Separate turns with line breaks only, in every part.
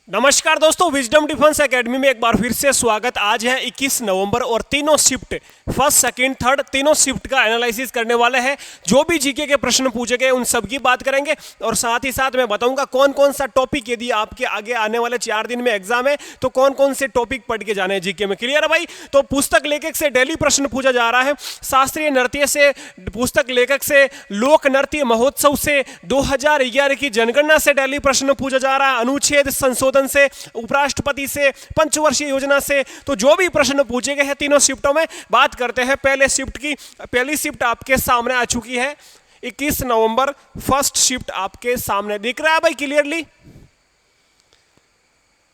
नमस्कार दोस्तों, wisdom defence academy में एक बार फिर से स्वागत। आज है 21 नवंबर और तीनों शिफ्ट फर्स्ट सेकंड थर्ड तीनों शिफ्ट का एनालिसिस करने वाले हैं। जो भी जीके के प्रश्न पूछे गए उन सब की बात करेंगे और साथ ही साथ मैं बताऊंगा कौन कौन सा टॉपिक, यदि आपके आगे आने वाले 4 दिन में एग्जाम है तो कौन कौन से टॉपिक पढ़ के जाने हैं जीके में। क्लियर है भाई? तो पुस्तक लेखक से डेली प्रश्न पूछा जा रहा है, शास्त्रीय नृत्य से, पुस्तक लेखक से, लोक नृत्य महोत्सव से, 2011 की जनगणना से डेली प्रश्न पूछा जा रहा है, अनुच्छेद संशोधन से, उपराष्ट्रपति से, पंचवर्षीय योजना से। तो जो भी प्रश्न पूछे गए हैं तीनों शिफ्टों में बात करते हैं। पहले शिफ्ट की पहली शिफ्ट आपके सामने आ चुकी है, 21 नवंबर फर्स्ट शिफ्ट आपके सामने दिख रहा है भाई क्लियरली?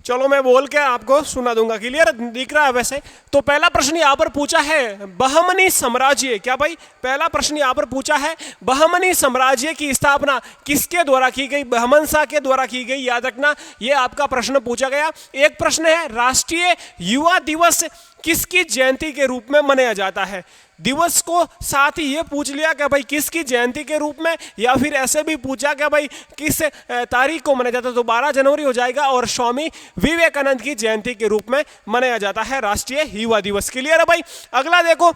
चलो मैं बोल के आपको सुना दूंगा, क्लियर दिख रहा है वैसे? तो पहला प्रश्न यहां पर पूछा है, बहमनी साम्राज्य, क्या भाई पहला प्रश्न यहां पर पूछा है, बहमनी साम्राज्य की स्थापना किसके द्वारा की गई? बहमन शाह के द्वारा की गई, याद रखना ये आपका प्रश्न पूछा गया। एक प्रश्न है, राष्ट्रीय युवा दिवस किसकी जयंती के रूप में मनाया जाता है? दिवस को साथ ही ये पूछ लिया कि भाई किसकी जयंती के रूप में, या फिर ऐसे भी पूछा कि भाई किस तारीख को मनाया जाता है, तो 12 जनवरी हो जाएगा और स्वामी विवेकानंद की जयंती के रूप में मनाया जाता है राष्ट्रीय युवा दिवस। क्लियर है भाई? अगला देखो,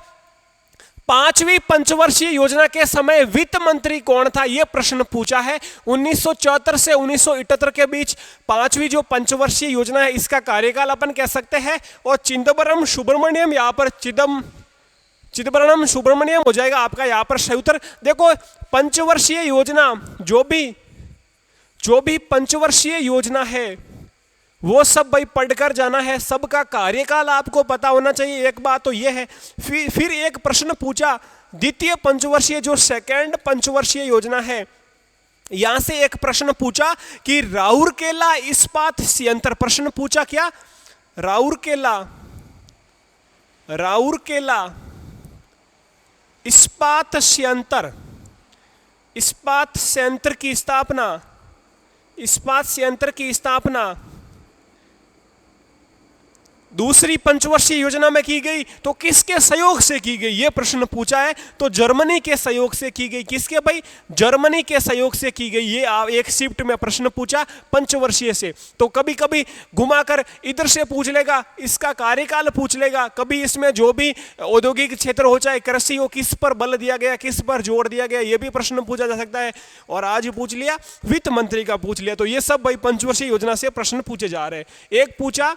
5वीं पंचवर्षीय योजना के समय वित्त मंत्री कौन था? यह प्रश्न पूछा है। 1974 से 1978 के बीच 5वीं जो पंचवर्षीय योजना है इसका कार्यकाल अपन कह सकते हैं, और चिदम्बरम सुब्रमण्यम, यहां पर चिदम्बरम सुब्रमण्यम हो जाएगा आपका यहाँ पर सही उत्तर। देखो पंचवर्षीय योजना, जो भी पंचवर्षीय योजना है वो सब भाई पढ़कर जाना है, सबका कार्यकाल आपको पता होना चाहिए। एक बात तो ये है। फिर एक प्रश्न पूछा, द्वितीय पंचवर्षीय जो सेकेंड पंचवर्षीय योजना है, यहां से एक प्रश्न पूछा कि राउरकेला इस्पात संयंत्र, प्रश्न पूछा क्या? राउरकेला इस्पात संयंत्र की स्थापना दूसरी पंचवर्षीय योजना में की गई, तो किसके सहयोग से की गई? यह प्रश्न पूछा है। तो जर्मनी के सहयोग से की गई। किसके भाई? जर्मनी के सहयोग से की गई। ये एक शिफ्ट में प्रश्न पूछा पंचवर्षीय से। तो कभी कभी घुमाकर इधर से पूछ लेगा, इसका कार्यकाल पूछ लेगा, कभी इसमें जो भी औद्योगिक क्षेत्र हो चाहे कृषि हो, किस पर बल दिया गया, किस पर जोर दिया गया, यह भी प्रश्न पूछा जा सकता है। और आज पूछ लिया वित्त मंत्री का पूछ लिया। तो ये सब भाई पंचवर्षीय योजना से प्रश्न पूछे जा रहे हैं। एक पूछा,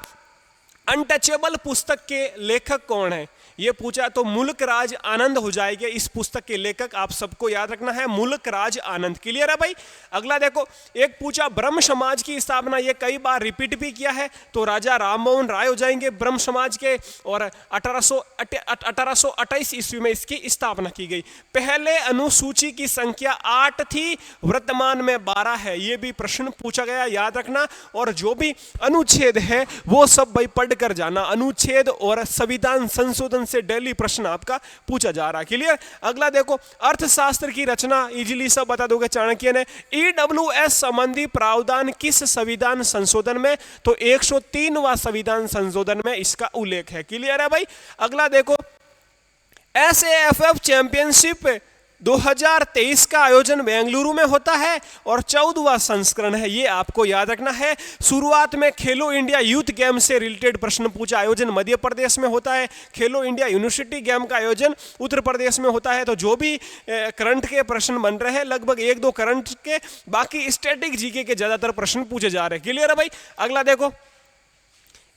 अनटचेबल पुस्तक के लेखक कौन है? ये पूछा, तो मुल्क राज आनंद हो जाएंगे इस पुस्तक के लेखक, आप सबको याद रखना है मुल्क राज आनंद। क्लियर है भाई? अगला देखो, एक पूछा ब्रह्म समाज की स्थापना, ये कई बार रिपीट भी किया है, तो राजा राममोहन राय हो जाएंगे ब्रह्म समाज के, और 1828 ईस्वी में इसकी स्थापना की गई। पहले अनुसूची की संख्या 8 थी, वर्तमान में 12 है, ये भी प्रश्न पूछा गया, याद रखना। और जो भी अनुच्छेद है वो सब भाई पढ़ कर जाना, अनुच्छेद और संविधान संशोधन से डेली प्रश्न आपका पूछा जा रहा है। क्लियर? अगला देखो, अर्थशास्त्र की रचना इजीली सब बता दोगे चाणक्य ने। ईडब्ल्यूएस संबंधी प्रावधान किस संविधान संशोधन में? तो 103वां संविधान संशोधन में इसका उल्लेख है। क्लियर है भाई? अगला देखो, एसएएफएफ चैंपियनशिप 2023 का आयोजन बेंगलुरु में होता है और 14वां संस्करण है, ये आपको याद रखना है। शुरुआत में खेलो इंडिया यूथ गेम से रिलेटेड प्रश्न पूछा, आयोजन मध्य प्रदेश में होता है। खेलो इंडिया यूनिवर्सिटी गेम का आयोजन उत्तर प्रदेश में होता है। तो जो भी करंट के प्रश्न बन रहे हैं, लगभग 1-2 करंट के, बाकी स्टैटिक जीके के ज्यादातर प्रश्न पूछे जा रहे हैं। क्लियर है भाई? अगला देखो,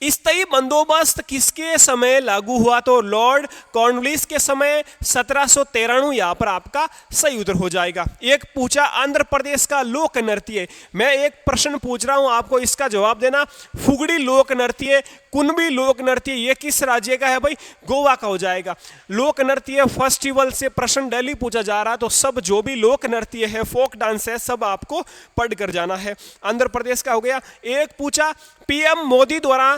स्थायी बंदोबस्त किसके समय लागू हुआ? तो लॉर्ड कॉर्नवालिस के समय 1793, यहां पर आपका सही उत्तर हो जाएगा। एक पूछा, आंध्र प्रदेश का लोक नृत्य, मैं एक प्रश्न पूछ रहा हूं आपको, इसका जवाब देना। फुगड़ी लोक नृत्य, कुनबी लोक नृत्य, ये किस राज्य का है भाई? गोवा का हो जाएगा। लोक नृत्य फेस्टिवल से प्रश्न डेली पूछा जा रहा है, तो सब जो भी लोक नृत्य है, फोक डांस है, सब आपको पढ़ कर जाना है। आंध्र प्रदेश का हो गया। एक पूछा, पीएम मोदी द्वारा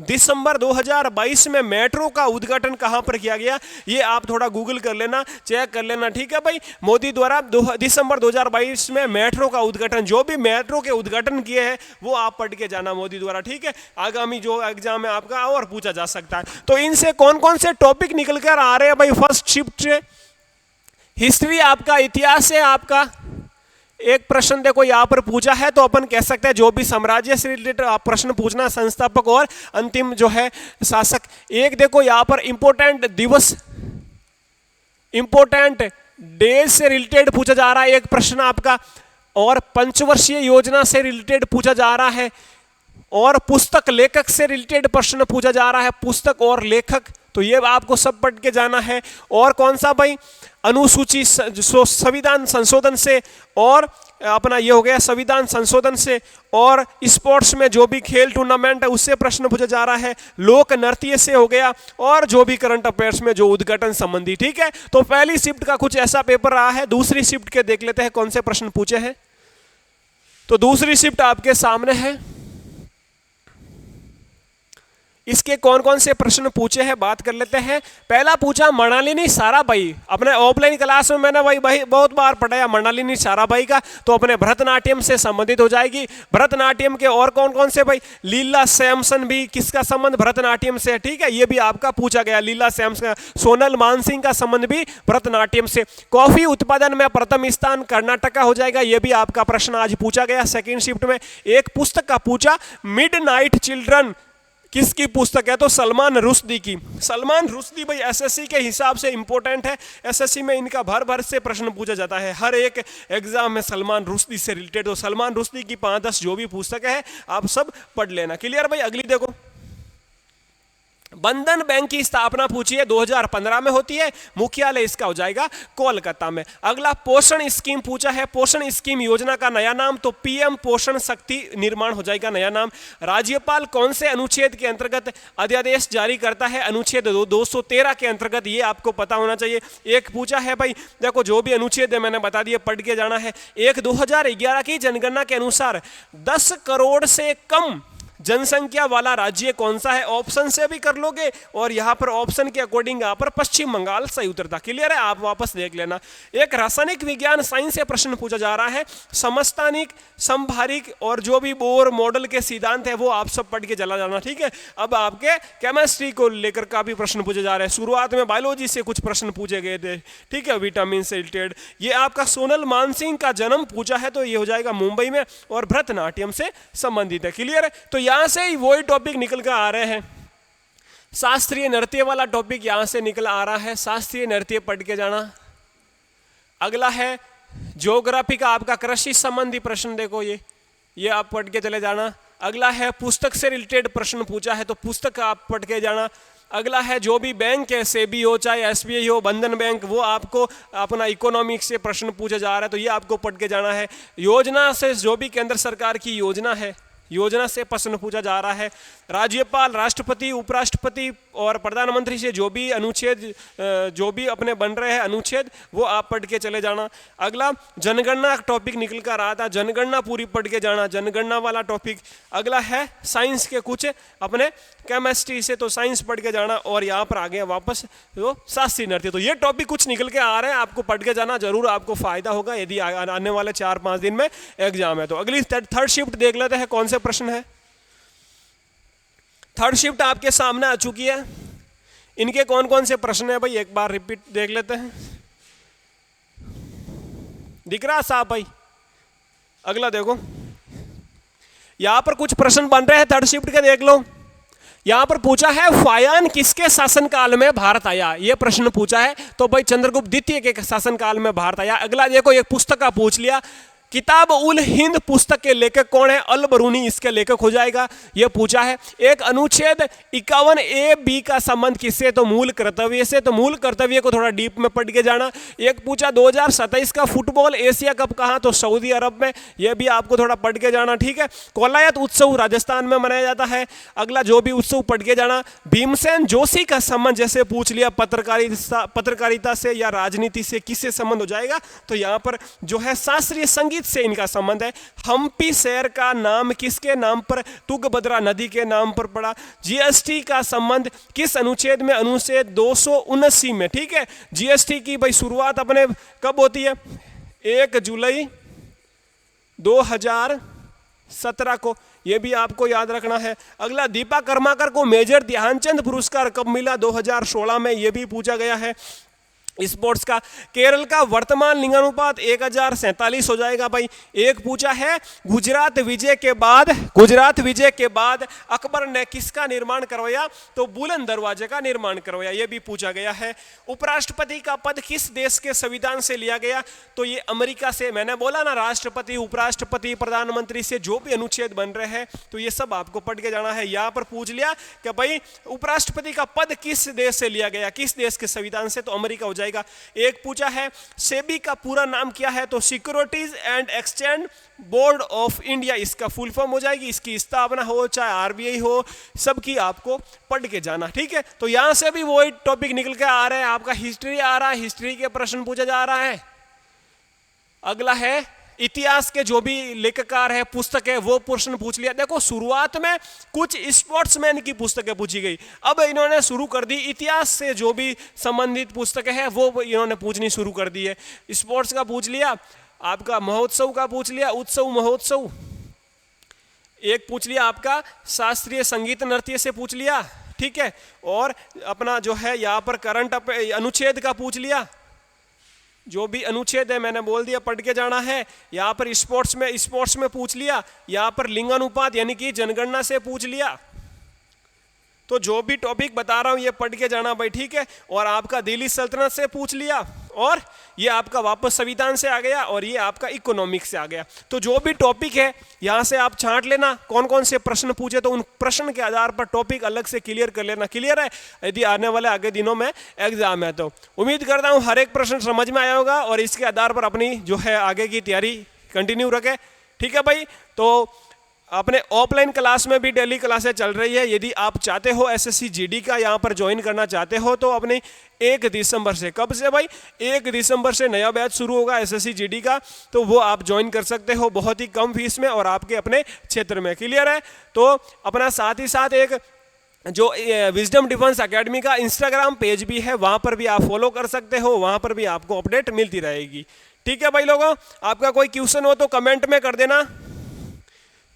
दिसंबर 2022 में मेट्रो का उद्घाटन कहां पर किया गया? ये आप थोड़ा गूगल कर लेना, चेक कर लेना, ठीक है भाई? मोदी द्वारा दिसंबर 2022 में मेट्रो का उद्घाटन, जो भी मेट्रो के उद्घाटन किए हैं वो आप पढ़ के जाना मोदी द्वारा, ठीक है? आगामी जो एग्जाम है आपका और पूछा जा सकता है। तो इनसे कौन कौन से टॉपिक निकल कर आ रहे हैं भाई फर्स्ट शिफ्ट से? हिस्ट्री आपका, इतिहास है आपका, एक प्रश्न देखो यहाँ पर पूछा है, तो अपन कह सकते हैं जो भी साम्राज्य से रिलेटेड प्रश्न पूछना, संस्थापक और अंतिम जो है शासक। एक देखो यहाँ पर इंपॉर्टेंट दिवस, इंपॉर्टेंट डेज से रिलेटेड पूछा जा रहा है एक प्रश्न आपका, और पंचवर्षीय योजना से रिलेटेड पूछा जा रहा है, और पुस्तक लेखक से रिलेटेड प्रश्न पूछा जा रहा है, पुस्तक और लेखक, तो ये आपको सब पढ़ के जाना है। और कौन सा भाई, अनुसूची संविधान संशोधन से, और अपना ये हो गया संविधान संशोधन से, और स्पोर्ट्स में जो भी खेल टूर्नामेंट है उससे प्रश्न पूछा जा रहा है, लोक नृत्य से हो गया, और जो भी करंट अफेयर्स में जो उद्घाटन संबंधी। ठीक है, तो पहली शिफ्ट का कुछ ऐसा पेपर रहा है। दूसरी शिफ्ट के देख लेते हैं कौन से प्रश्न पूछे हैं। तो दूसरी शिफ्ट आपके सामने है, इसके कौन कौन से प्रश्न पूछे हैं बात कर लेते हैं। पहला पूछा मृणालिनी साराभाई, अपने ऑफलाइन क्लास में मैंने भाई बहुत बार पढ़ाया मृणालिनी साराभाई का, तो अपने भरतनाट्यम से संबंधित हो जाएगी। भरतनाट्यम के और कौन कौन से भाई, लीला सैमसन भी, किसका संबंध भरतनाट्यम से, ठीक है, ये भी आपका पूछा गया, लीला सैमसन। सोनल मानसिंह का संबंध भी भरतनाट्यम से। कॉफी उत्पादन में प्रथम स्थान कर्नाटक का हो जाएगा, ये भी आपका प्रश्न आज पूछा गया सेकेंड शिफ्ट में। एक पुस्तक का पूछा, मिडनाइट चिल्ड्रन, किसकी पुस्तक है, तो सलमान रुश्दी की। सलमान रुश्दी भाई एसएससी के हिसाब से इंपॉर्टेंट है, एसएससी में इनका भर भर से प्रश्न पूछा जाता है, हर एक एग्जाम में सलमान रुश्दी से रिलेटेड। तो सलमान रुश्दी की 5-10 जो भी पुस्तक है आप सब पढ़ लेना। क्लियर भाई। अगली देखो, बंधन बैंक की स्थापना पूछी है, 2015 में होती है, मुख्यालय इसका हो जाएगा कोलकाता में। अगला पोषण स्कीम पूछा है, पोषण स्कीम योजना का नया नाम, तो पीएम पोषण शक्ति निर्माण हो जाएगा नया नाम। राज्यपाल कौन से अनुच्छेद के अंतर्गत अध्यादेश जारी करता है, अनुच्छेद 213 के अंतर्गत, ये आपको पता होना चाहिए। एक पूछा है भाई, देखो जो भी अनुच्छेद है मैंने बता दिया, पढ़ के जाना है। एक 2011 की जनगणना के अनुसार 10 करोड़ से कम जनसंख्या वाला राज्य कौन सा है, ऑप्शन से भी कर लोगे, और यहां पर ऑप्शन के अकॉर्डिंग यहां पर पश्चिम बंगाल सही उतरता। क्लियर है, आप वापस देख लेना। एक रासायनिक विज्ञान साइंस से प्रश्न पूछा जा रहा है, समस्थानिक, समभारिक और जो भी बोर मॉडल के सिद्धांत है वो आप सब पढ़ के चला जाना। ठीक है, अब आपके केमिस्ट्री को लेकर का भी प्रश्न पूछे जा रहे हैं। शुरुआत में बायोलॉजी से कुछ प्रश्न पूछे गए थे, ठीक है, विटामिन से रिलेटेड। ये आपका सोनल मानसिंह का जन्म पूछा है, तो ये हो जाएगा मुंबई में, और भरतनाट्यम से संबंधित है। क्लियर है, तो यहां से ही वही टॉपिक निकल कर आ रहे हैं। शास्त्रीय नृत्य वाला टॉपिक यहां से निकल आ रहा है, शास्त्रीय नृत्य पढ़ के जाना। अगला है ज्योग्राफी का आपका कृषि संबंधी प्रश्न, देखो ये आप पढ़ के चले जाना। अगला है पुस्तक से रिलेटेड प्रश्न पूछा है, तो पुस्तक आप पढ़ के जाना। अगला है जो भी बैंक है, सेबी हो चाहे एसबीआई हो, बंधन बैंक, वो आपको अपना इकोनॉमिक्स से प्रश्न पूछा जा रहा है, तो ये आपको पढ़ के जाना है। योजना से जो भी केंद्र सरकार की योजना है, योजना से प्रश्न पूछा जा रहा है। राज्यपाल, राष्ट्रपति, उपराष्ट्रपति और प्रधानमंत्री से जो भी अनुच्छेद जो भी अपने बन रहे हैं अनुच्छेद, वो आप पढ़ के चले जाना। अगला जनगणना टॉपिक निकल कर रहा था, जनगणना पूरी पढ़ के जाना, जनगणना वाला टॉपिक। अगला है साइंस के कुछ अपने केमिस्ट्री से, तो साइंस पढ़ के जाना। और यहाँ पर आ गया वापस तो शास्त्रीय नृत्य। तो ये टॉपिक कुछ निकल के आ रहे हैं, आपको पढ़ के जाना, जरूर आपको फायदा होगा यदि आने वाले 4-5 दिन में एग्जाम है। तो अगली थर्ड शिफ्ट देख लेते हैं कौन से प्रश्न है। थर्ड शिफ्ट आपके सामने आ चुकी है, इनके कौन कौन से प्रश्न है भाई एक बार रिपीट देख लेते हैं। दिख रहा साहब भाई? अगला देखो, यहां पर कुछ प्रश्न बन रहे हैं थर्ड शिफ्ट के, देख लो। यहां पर पूछा है फायान किसके शासनकाल में भारत आया, यह प्रश्न पूछा है, तो भाई चंद्रगुप्त द्वितीय के शासनकाल में भारत आया। अगला देखो, एक पुस्तक का पूछ लिया, किताब उल हिंद पुस्तक के लेखक कौन है, अल बरूनी इसके लेखक हो जाएगा, यह पूछा है। एक अनुच्छेद 51A-B का संबंध किससे, तो मूल कर्तव्य से, तो मूल कर्तव्य को थोड़ा डीप में पढ़ के जाना। एक पूछा 2027 का फुटबॉल एशिया कप कहाँ, तो सऊदी अरब में, यह भी आपको थोड़ा पढ़ के जाना। ठीक है, कोलायत उत्सव राजस्थान में मनाया जाता है। अगला जो भी उत्सव पढ़ के जाना। भीमसेन जोशी का संबंध जैसे पूछ लिया पत्रकारिता से या राजनीति से, किससे संबंध हो जाएगा, तो यहाँ पर जो है शास्त्रीय संगीत से इनका संबंध है। हम्पी शहर का नाम किसके नाम पर, तुंगभद्रा नदी के नाम पर पड़ा। जीएसटी का संबंध किस अनुच्छेद में, अनुच्छेद 279 में। ठीक है, जीएसटी की भाई शुरुआत अपने कब होती है, 1 जुलाई 2017 को, यह भी आपको याद रखना है। अगला दीपा कर्माकर को मेजर ध्यानचंद पुरस्कार कब मिला, 2016 में, यह भी पूछा गया है। स्पोर्ट्स का। केरल का वर्तमान लिंगानुपात 1047 हो जाएगा भाई। एक पूछा है गुजरात विजय के बाद अकबर ने किसका निर्माण करवाया, तो बुलंद दरवाजे का निर्माण करवाया, यह भी पूछा गया है। उपराष्ट्रपति का पद किस देश के संविधान से लिया गया, तो ये अमेरिका से। मैंने बोला ना, राष्ट्रपति, उपराष्ट्रपति, प्रधानमंत्री से जो भी अनुच्छेद बन रहे हैं तो ये सब आपको पढ़ के जाना है। यहां पर पूछ लिया कि भाई उपराष्ट्रपति का पद किस देश से लिया गया, किस देश के संविधान से, तो अमेरिका हो जाएगा। एक पूछा है सेबी का पूरा नाम क्या है, तो securities and exchange board of India इसका फुल फॉर्म हो जाएगी। इसकी स्थापना हो चाहे आरबीआई हो, सबकी आपको पढ़ के जाना, ठीक है। तो यहां से भी वही टॉपिक निकल के आ रहा है, आपका हिस्ट्री आ रहा है, हिस्ट्री के प्रश्न पूछा जा रहा है। अगला है इतिहास के जो भी लेखकार है, पुस्तक है, वो प्रश्न पूछ लिया। देखो शुरुआत में कुछ स्पोर्ट्समैन की पुस्तकें पूछी गई, अब इन्होंने शुरू कर दी इतिहास से जो भी संबंधित पुस्तकें हैं वो इन्होंने पूछनी शुरू कर दी है। स्पोर्ट्स का पूछ लिया, आपका महोत्सव का पूछ लिया, उत्सव महोत्सव। एक पूछ लिया आपका शास्त्रीय संगीत नृत्य से पूछ लिया, ठीक है। और अपना जो है यहाँ पर करंट अनुच्छेद का पूछ लिया, जो भी अनुच्छेद है मैंने बोल दिया पढ़ के जाना है। यहाँ पर स्पोर्ट्स में पूछ लिया, यहाँ पर लिंगानुपात यानी कि जनगणना से पूछ लिया। तो जो भी टॉपिक बता रहा हूँ ये पढ़ के जाना भाई, ठीक है। और आपका दिल्ली सल्तनत से पूछ लिया, और ये आपका वापस संविधान से आ गया, और ये आपका इकोनॉमिक्स से आ गया। तो जो भी टॉपिक है यहाँ से आप छांट लेना कौन कौन से प्रश्न पूछे, तो उन प्रश्न के आधार पर टॉपिक अलग से क्लियर कर लेना। क्लियर है, यदि आने वाले आगे दिनों में एग्जाम है तो। उम्मीद करता हूँ हर एक प्रश्न समझ में आया होगा, और इसके आधार पर अपनी जो है आगे की तैयारी कंटिन्यू रखें, ठीक है भाई। तो अपने ऑफलाइन क्लास में भी डेली क्लासें चल रही है। यदि आप चाहते हो एसएससी जीडी का यहाँ पर ज्वाइन करना चाहते हो, तो अपने 1 दिसंबर से, कब से भाई, 1 दिसंबर से नया बैच शुरू होगा एसएससी जीडी का, तो वो आप ज्वाइन कर सकते हो बहुत ही कम फीस में और आपके अपने क्षेत्र में। क्लियर है। तो अपना साथ ही साथ एक जो विजडम डिफेंस एकेडमी का इंस्टाग्राम पेज भी है, वहाँ पर भी आप फॉलो कर सकते हो, वहाँ पर भी आपको अपडेट मिलती रहेगी, ठीक है भाई लोगों। आपका कोई क्वेश्चन हो तो कमेंट में कर देना,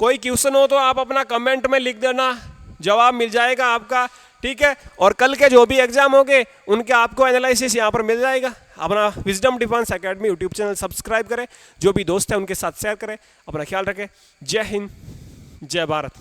कोई क्वेश्चन हो तो आप अपना कमेंट में लिख देना, जवाब मिल जाएगा आपका, ठीक है। और कल के जो भी एग्जाम होंगे उनके आपको एनालिसिस यहाँ पर मिल जाएगा। अपना wisdom defence academy YouTube channel subscribe करें, जो भी दोस्त हैं उनके साथ शेयर करें। अपना ख्याल रखें। जय हिंद, जय भारत।